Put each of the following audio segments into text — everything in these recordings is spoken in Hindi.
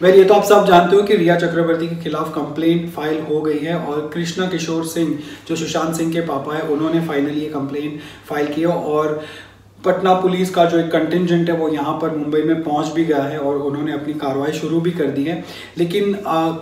ये तो आप सब जानते हो कि रिया चक्रवर्ती के खिलाफ कंप्लेंट फाइल हो गई है और कृष्णा किशोर सिंह जो सुशांत सिंह के पापा है उन्होंने फाइनली ये कंप्लेंट फाइल किया और पटना पुलिस का जो एक कंटिंजेंट है वो यहाँ पर मुंबई में पहुँच भी गया है और उन्होंने अपनी कार्रवाई शुरू भी कर दी है। लेकिन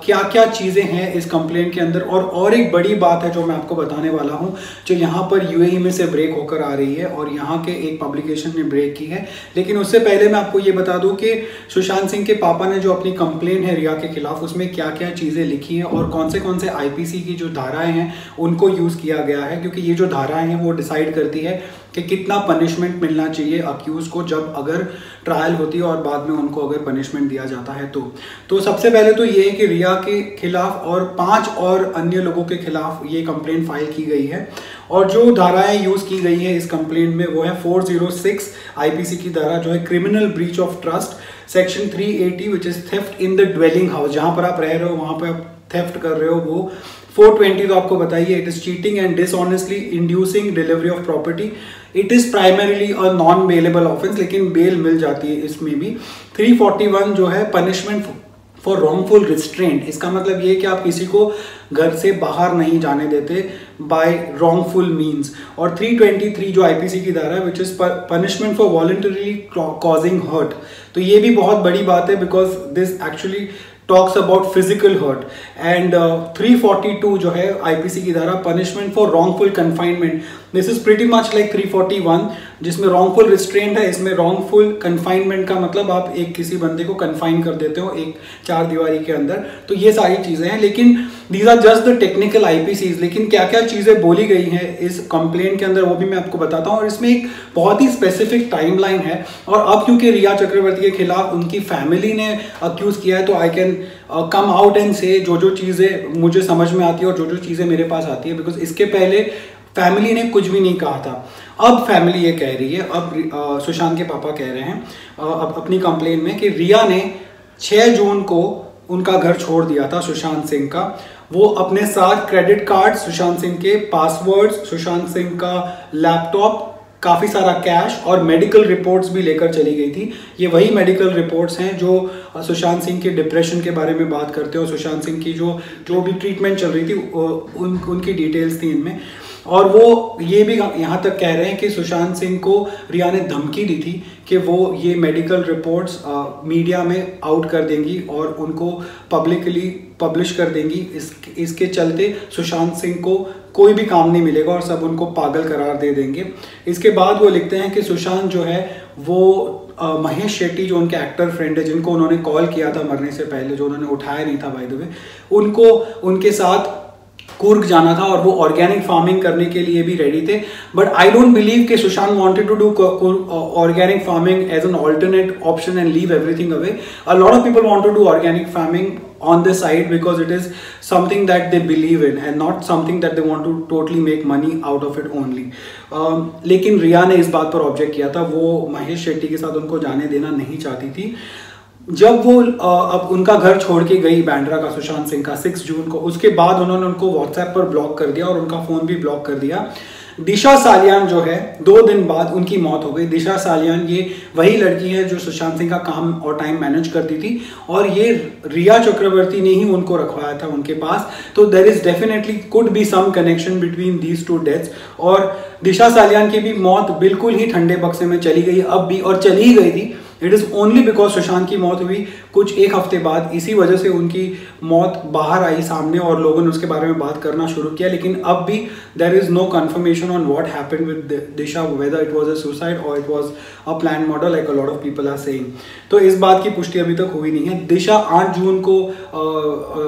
क्या क्या चीज़ें हैं इस कंप्लेंट के अंदर और एक बड़ी बात है जो मैं आपको बताने वाला हूँ जो यहाँ पर यूएई में से ब्रेक होकर आ रही है और यहाँ के एक पब्लिकेशन ने ब्रेक की है। लेकिन उससे पहले मैं आपको ये बता दूँ कि सुशांत सिंह के पापा ने जो अपनी कंप्लेंट है रिया के खिलाफ उसमें क्या क्या चीज़ें लिखी हैं और कौन से आईपीसी की जो धाराएँ हैं उनको यूज़ किया गया है, क्योंकि ये जो धाराएँ हैं वो डिसाइड करती है कि कितना पनिशमेंट मिलना चाहिए अक्यूज को जब अगर ट्रायल होती है और बाद में उनको अगर पनिशमेंट दिया जाता है तो सबसे पहले तो ये है कि रिया के खिलाफ और 5 और अन्य लोगों के खिलाफ ये कंप्लेंट फाइल की गई है और जो धाराएं यूज़ की गई है इस कंप्लेंट में वो है 406 आईपीसी की धारा जो है criminal breach of trust, section 380 which is theft in the dwelling house, जहाँ पर आप रह रहे हो वहाँ पर आप थेफ्ट कर रहे हो वो 420 तो आपको बताइए, it is cheating and dishonestly inducing delivery of property, it is primarily a non bailable offence लेकिन बेल मिल जाती है इसमें भी। 341 जो है पनिशमेंट फॉर रॉन्गफुल रिस्ट्रेंट, इसका मतलब ये कि आप किसी को घर से बाहर नहीं जाने देते बाय रॉन्गफुल मीन्स। और 323 जो आईपीसी की धारा है which is punishment for voluntarily causing hurt, तो ये भी बहुत बड़ी बात है because this actually talks about physical hurt and 342 जो है आईपीसी की धारा punishment for wrongful confinement, this is pretty much like 341 जिसमें रॉन्गफुल रिस्ट्रेंट है, इसमें रॉन्गफुल कन्फाइनमेंट का मतलब आप एक किसी बंदे को कन्फाइन कर देते हो एक 4 दीवारी के अंदर, तो ये सारी चीजें हैं। लेकिन these are just the technical IPCs, लेकिन क्या क्या चीजें बोली गई हैं इस कंप्लेंट के अंदर वो भी मैं आपको बताता हूँ और इसमें एक बहुत ही स्पेसिफिक टाइमलाइन है। और अब क्योंकि रिया चक्रवर्ती के खिलाफ उनकी फैमिली ने अक्यूज किया है तो I can come out and से जो चीजें मुझे समझ में आती है और जो चीजें मेरे पास आती है, बिकॉज इसके पहले फैमिली ने कुछ भी नहीं कहा था। अब फैमिली ये कह रही है, अब सुशांत के पापा कह रहे हैं अब अपनी कंप्लेंट में कि रिया ने 6 जून को उनका घर छोड़ दिया था सुशांत सिंह का, वो अपने साथ क्रेडिट कार्ड, सुशांत सिंह के पासवर्ड्स, सुशांत सिंह का लैपटॉप, काफ़ी सारा कैश और मेडिकल रिपोर्ट्स भी लेकर चली गई थी। ये वही मेडिकल रिपोर्ट्स हैं जो सुशांत सिंह के डिप्रेशन के बारे में बात करते हो, सुशांत सिंह की जो भी ट्रीटमेंट चल रही थी उनकी डिटेल्स थी इनमें। और वो ये भी यहाँ तक कह रहे हैं कि सुशांत सिंह को रिया ने धमकी दी थी कि वो ये मेडिकल रिपोर्ट्स मीडिया में आउट कर देंगी और उनको पब्लिकली पब्लिश कर देंगी। इसके चलते सुशांत सिंह को कोई भी काम नहीं मिलेगा और सब उनको पागल करार दे देंगे। इसके बाद वो लिखते हैं कि सुशांत जो है वो महेश शेट्टी जो उनके एक्टर फ्रेंड है जिनको उन्होंने कॉल किया था मरने से पहले, जो उन्होंने उठाया नहीं था बाय द वे, उनको उनके साथ कुर्ग जाना था और वो ऑर्गेनिक फार्मिंग करने के लिए भी रेडी थे। बट आई डोंट बिलीव कि Sushant wanted to do organic farming as an alternate option and leave everything away. A lot of people want to do organic farming on the side because it is something that they believe in and not something that they want to totally make money out of it only. लेकिन रिया ने इस बात पर ऑब्जेक्ट किया था, वो महेश शेट्टी के साथ उनको जाने देना नहीं चाहती थी। जब वो अब उनका घर छोड़ के गई बांद्रा का सुशांत सिंह का 6 जून को, उसके बाद उन्होंने उनको व्हाट्सएप पर ब्लॉक कर दिया और उनका फ़ोन भी ब्लॉक कर दिया। दिशा सालियान जो है 2 दिन बाद उनकी मौत हो गई। दिशा सालियान ये वही लड़की है जो सुशांत सिंह का काम और टाइम मैनेज करती थी और ये रिया चक्रवर्ती ने ही उनको रखवाया था उनके पास, तो there is definitely could be some connection between these 2 deaths. और दिशा सालियान की भी मौत बिल्कुल ही ठंडे बक्से में चली गई अब भी, और चली ही गई थी। It is only because Sushant की मौत हुई कुछ 1 हफ्ते बाद, इसी वजह से उनकी मौत बाहर आई सामने और लोगों ने उसके बारे में बात करना शुरू किया। लेकिन अब भी there is no confirmation on what happened with Disha, whether it was a suicide और it was a plan murder like a lot of people are saying. तो इस बात की पुष्टि अभी तक हुई नहीं है। दिशा 8 जून को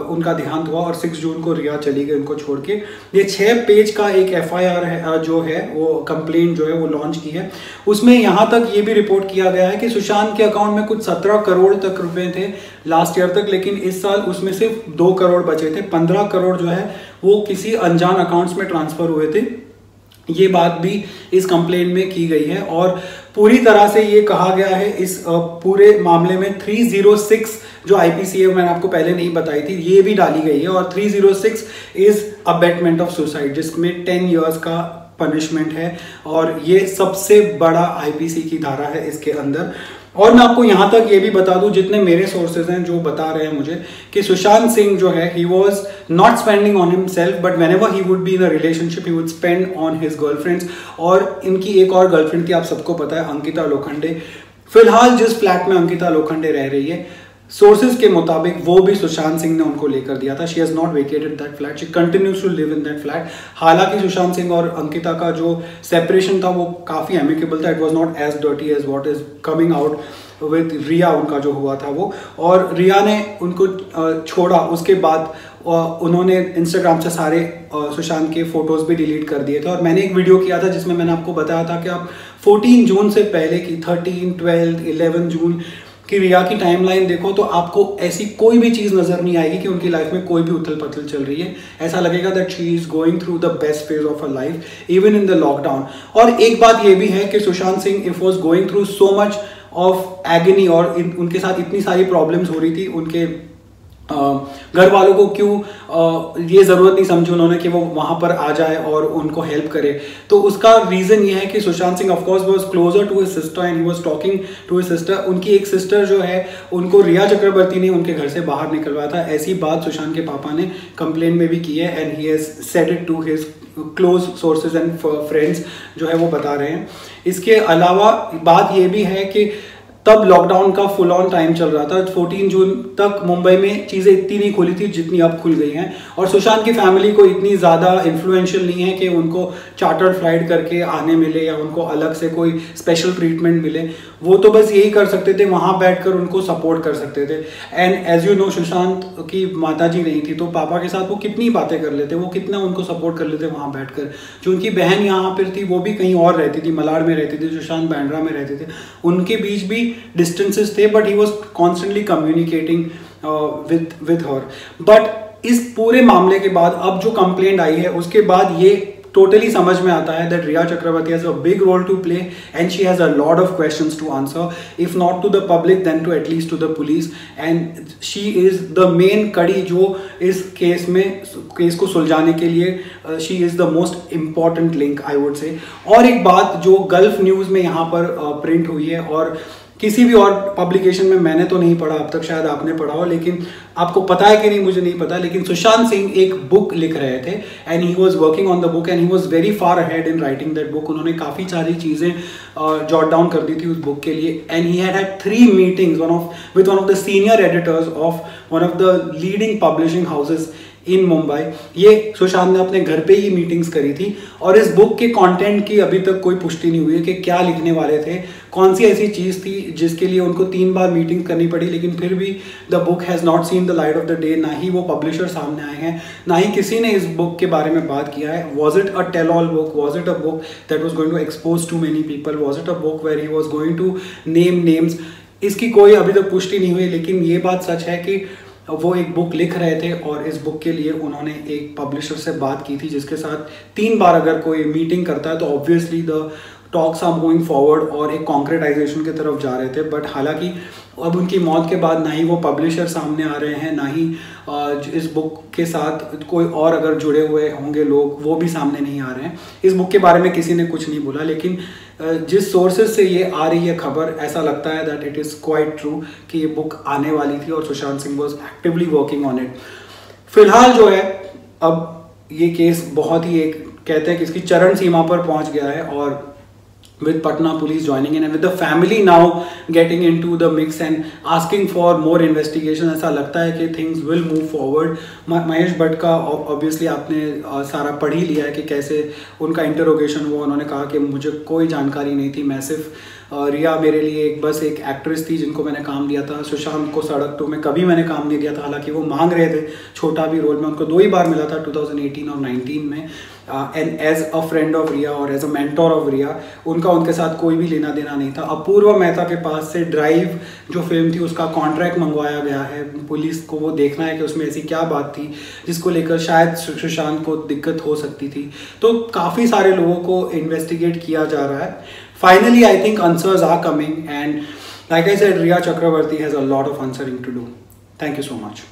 उनका देहांत हुआ और 6 जून को रिया चली गई उनको छोड़ के। ये 6 पेज का एक FIR है जो है वो कंप्लेंट जो है वो लॉन्च की है। उसमें यहाँ तक ये भी रिपोर्ट किया गया है कि सुशांत के अकाउंट में कुछ 17 करोड़ तक रुपए थे लास्ट ईयर तक, लेकिन इस साल उसमें सिर्फ 2 करोड़ बचे थे। 15 करोड़ जो है वो किसी अनजान अकाउंट्स में ट्रांसफर हुए थे। ये बात भी इस कंप्लेंट में की गई है और पूरी तरह से ये कहा गया है इस पूरे मामले में 306 जो आईपीसी है मैंने आपको पहले नहीं बताई थी, ये भी डाली गई है। और 306 इज अबेटमेंट ऑफ सुसाइड जिसमें 10 इयर्स का पनिशमेंट है और ये सबसे बड़ा आईपीसी की धारा है इसके अंदर। और मैं आपको यहाँ तक ये भी बता दूं, जितने मेरे सोर्सेज हैं जो बता रहे हैं मुझे कि सुशांत सिंह जो है he was not spending on himself, but when ever he would be in a relationship he would spend on his girlfriends. और इनकी एक और गर्लफ्रेंड थी, आप सबको पता है, अंकिता लोखंडे। फिलहाल जिस फ्लैट में अंकिता लोखंडे रह रही है, सोर्सेज के मुताबिक वो भी सुशांत सिंह ने उनको लेकर दिया था। She has not vacated that flat, she continues to live in that flat. हालांकि सुशांत सिंह और अंकिता का जो सेपरेशन था वो काफी एमिकेबल था, it was not as dirty as what is coming out with Rhea, उनका जो हुआ था वो। और रिया ने उनको छोड़ा, उसके बाद उन्होंने इंस्टाग्राम से सारे सुशांत के फोटोज भी डिलीट कर दिए थे। और मैंने एक वीडियो किया था जिसमें मैंने आपको बताया था कि आप 14 जून से पहले की 13, 12, 11 जून कि रिया की टाइमलाइन देखो तो आपको ऐसी कोई भी चीज नजर नहीं आएगी कि उनकी लाइफ में कोई भी उथल पुथल चल रही है। ऐसा लगेगा that she is going through the best phase of a life even in the lockdown. और एक बात ये भी है कि Sushant Singh if was going through so much of agony और उनके साथ इतनी सारी प्रॉब्लम्स हो रही थी, उनके घर वालों को क्यों ये जरूरत नहीं समझी उन्होंने कि वो वहां पर आ जाए और उनको हेल्प करे। तो उसका रीजन ये है कि Sushant Singh of course was closer to his sister and he was talking to his sister. उनकी एक सिस्टर जो है उनको रिया चक्रवर्ती ने उनके घर से बाहर निकलवाया था। ऐसी बात सुशांत के पापा ने कंप्लेन में भी की है and he has said it to his close sources and friends जो है वो बता रहे हैं। इसके अलावा बात ये भी है कि तब लॉकडाउन का फुल ऑन टाइम चल रहा था। 14 जून तक मुंबई में चीज़ें इतनी नहीं खुली थी जितनी अब खुल गई हैं। और सुशांत की फैमिली को इतनी ज़्यादा इन्फ्लुएंशियल नहीं है कि उनको चार्टर्ड फ्लाइट करके आने मिले या उनको अलग से कोई स्पेशल ट्रीटमेंट मिले। वो तो बस यही कर सकते थे, वहाँ बैठकर उनको सपोर्ट कर सकते थे। And as you know Sushant की माताजी नहीं थी, तो पापा के साथ वो कितनी बातें कर लेते, वो कितना उनको सपोर्ट कर लेते वहाँ बैठकर। जो उनकी बहन यहाँ पर थी वो भी कहीं और रहती थी, मलाड में रहती थी, सुशांत बांद्रा में रहते थे। उनके बीच भी डिस्टेंसेस थे, but he was constantly communicating with her. But इस पूरे मामले के बाद अब जो कंप्लेंट आई है उसके बाद ये टोटली समझ में आता है that Rhea Chakraborty has a big role to play and she has a lot of questions to answer, if not to the public then to at least to the police. And she is the main कड़ी जो इस केस को सुलझाने के लिए she is the most important link I would say. और एक बात जो गल्फ न्यूज में यहाँ पर प्रिंट हुई है और किसी भी और पब्लिकेशन में मैंने तो नहीं पढ़ा, अब तक शायद आपने पढ़ा हो, लेकिन आपको पता है कि नहीं मुझे नहीं पता, लेकिन सुशांत सिंह एक बुक लिख रहे थे and he was working on the book and he was very far ahead in writing that book. उन्होंने काफ़ी सारी चीज़ें जॉट डाउन कर दी थी उस बुक के लिए and he had 3 meetings with one of the senior editors of one of the leading publishing houses in Mumbai. ये सुशांत ने अपने घर पे ही मीटिंग्स करी थी और इस बुक के कंटेंट की अभी तक कोई पुष्टि नहीं हुई है कि क्या लिखने वाले थे, कौन सी ऐसी चीज़ थी जिसके लिए उनको 3 बार मीटिंग करनी पड़ी, लेकिन फिर भी the book has not seen the light of the day. ना ही वो पब्लिशर सामने आए हैं, ना ही किसी ने इस बुक के बारे में बात किया है। Was it a tell all book, was it a book that was going to expose to many people, was it a book where he was going to name names, इसकी कोई अभी तक पुष्टि नहीं हुई। लेकिन ये बात सच है कि वो एक बुक लिख रहे थे और इस बुक के लिए उन्होंने एक पब्लिशर से बात की थी जिसके साथ 3 बार अगर कोई मीटिंग करता है तो obviously the talks are moving forward और एक कॉन्क्रेटाइजेशन की तरफ जा रहे थे। बट हालांकि अब उनकी मौत के बाद ना ही वो पब्लिशर सामने आ रहे हैं, ना ही इस बुक के साथ कोई और अगर जुड़े हुए होंगे लोग वो भी सामने नहीं आ रहे हैं। इस बुक के बारे में किसी ने कुछ नहीं बोला, लेकिन जिस सोर्सेज से ये आ रही है खबर, ऐसा लगता है that it is quite true कि ये बुक आने वाली थी और Sushant Singh was actively working on it. फिलहाल जो है अब ये केस बहुत ही एक कहते हैं कि इसकी चरण सीमा पर पहुंच गया है और with Patna police joining in and with the family now getting into the mix and asking for more investigation, ऐसा लगता है कि things will move forward। Mahesh Bhatt का obviously आपने सारा पढ़ ही लिया है कि कैसे उनका इंटरोगेशन हुआ। उन्होंने कहा कि मुझे कोई जानकारी नहीं थी, मैं सिर्फ रिया मेरे लिए बस एक एक्ट्रेस थी जिनको मैंने काम दिया था। सुशांत को सड़क 2 में कभी मैंने काम नहीं दिया था, हालांकि वो मांग रहे थे छोटा भी रोल में। उनको 2 ही बार मिला था 2018 और 19 में and as a friend of Rhea और as a mentor of Rhea. उनके साथ कोई भी लेना देना नहीं था। अपूर्वा मेहता के पास से ड्राइव जो फिल्म थी उसका कॉन्ट्रैक्ट मंगवाया गया है। पुलिस को वो देखना है कि उसमें ऐसी क्या बात थी जिसको लेकर शायद सुशांत को दिक्कत हो सकती थी। तो काफ़ी सारे लोगों को इन्वेस्टिगेट किया जा रहा है। Finally, I think answers are coming and like I said, Riya Chakravarty has a lot of answering to do. Thank you so much.